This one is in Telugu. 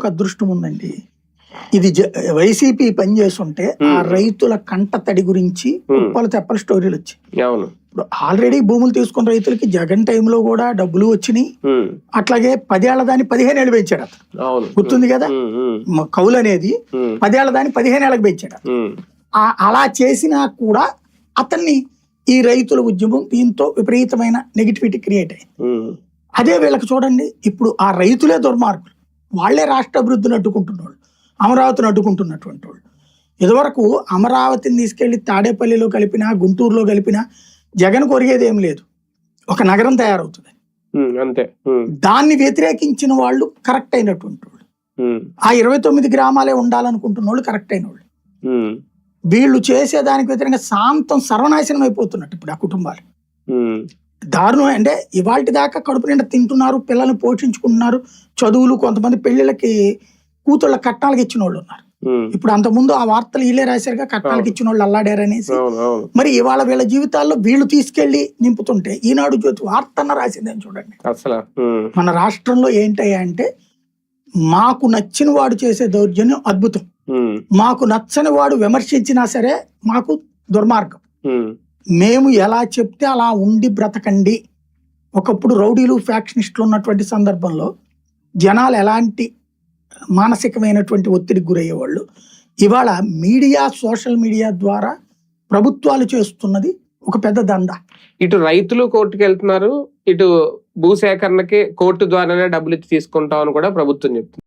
ఒక అదృష్టం ఉందండి. ఇది వైసీపీ పని చేస్తుంటే ఆ రైతుల కంట తడి గురించి కుప్పలు తెప్పల స్టోరీలు వచ్చాయి. ఇప్పుడు ఆల్రెడీ భూములు తీసుకున్న రైతులకి జగన్ టైంలో కూడా డబ్బులు వచ్చినాయి. అట్లాగే 10 ఏళ్ల దాన్ని 15 ఏళ్ళు పెంచాడు అతను. గుర్తుంది కదా, కౌలు అనేది 10 ఏళ్ల దాన్ని 15 ఏళ్ళకి పెంచాడు. అలా చేసినా కూడా అతన్ని ఈ రైతుల ఉద్యమం దీంతో విపరీతమైన నెగిటివిటీ క్రియేట్ అయింది. అదే వీళ్ళకి చూడండి, ఇప్పుడు ఆ రైతులే దుర్మార్గులు, వాళ్లే రాష్ట్ర అభివృద్ధిని అడ్డుకుంటున్న వాళ్ళు, అమరావతిని అడ్డుకుంటున్నటువంటి వాళ్ళు. ఇదివరకు అమరావతిని తీసుకెళ్లి తాడేపల్లిలో కలిపినా గుంటూరులో కలిపినా జగన్ కొరిగేది ఏం లేదు, ఒక నగరం తయారవుతుంది. అంతే. దాన్ని వ్యతిరేకించిన వాళ్ళు కరెక్ట్ అయినటువంటి వాళ్ళు, ఆ 29 గ్రామాలే ఉండాలనుకుంటున్న వాళ్ళు కరెక్ట్ అయిన వాళ్ళు. వీళ్ళు చేసేదానికి వ్యతిరేకంగా శాంతం సర్వనాశనం అయిపోతున్నట్టు ఇప్పుడు ఆ కుటుంబాలు. దారుణం అంటే ఇవాళ దాకా కడుపు నిండా తింటున్నారు, పిల్లల్ని పోషించుకుంటున్నారు, చదువులు, కొంతమంది పెళ్లిళ్ళకి కూతుళ్ళ కట్నాలకు ఇచ్చిన వాళ్ళు ఉన్నారు. ఇప్పుడు అంతకుముందు ఆ వార్తలు వీళ్ళే రాశారుగా, కట్నాలకు ఇచ్చిన వాళ్ళు అల్లాడారనేసి. మరి ఇవాళ వీళ్ళ జీవితాల్లో వీళ్ళు తీసుకెళ్లి నింపుతుంటే ఈనాడు జ్యోతి వార్త అన్న రాసిందని చూడండి. మన రాష్ట్రంలో ఏంటయ్యా అంటే, మాకు నచ్చిన వాడు చేసే దౌర్జన్యం అద్భుతం, మాకు నచ్చని వాడు విమర్శించినా సరే మాకు దుర్మార్గం, మేము ఎలా చెప్తే అలా ఉండి బ్రతకండి. ఒకప్పుడు రౌడీలు ఫ్యాక్షనిస్టులు ఉన్నటువంటి సందర్భంలో జనాలు ఎలాంటి మానసికమైనటువంటి ఒత్తిడికి గురయ్యేవాళ్ళు. ఇవాళ మీడియా, సోషల్ మీడియా ద్వారా ప్రభుత్వాలు చేస్తున్నది ఒక పెద్ద దందా. ఇటు రైతులు కోర్టుకు వెళ్తున్నారు, ఇటు భూసేకరణకి కోర్టు ద్వారానే డబ్బులు ఇచ్చి తీసుకుంటామని కూడా ప్రభుత్వం చెప్తుంది.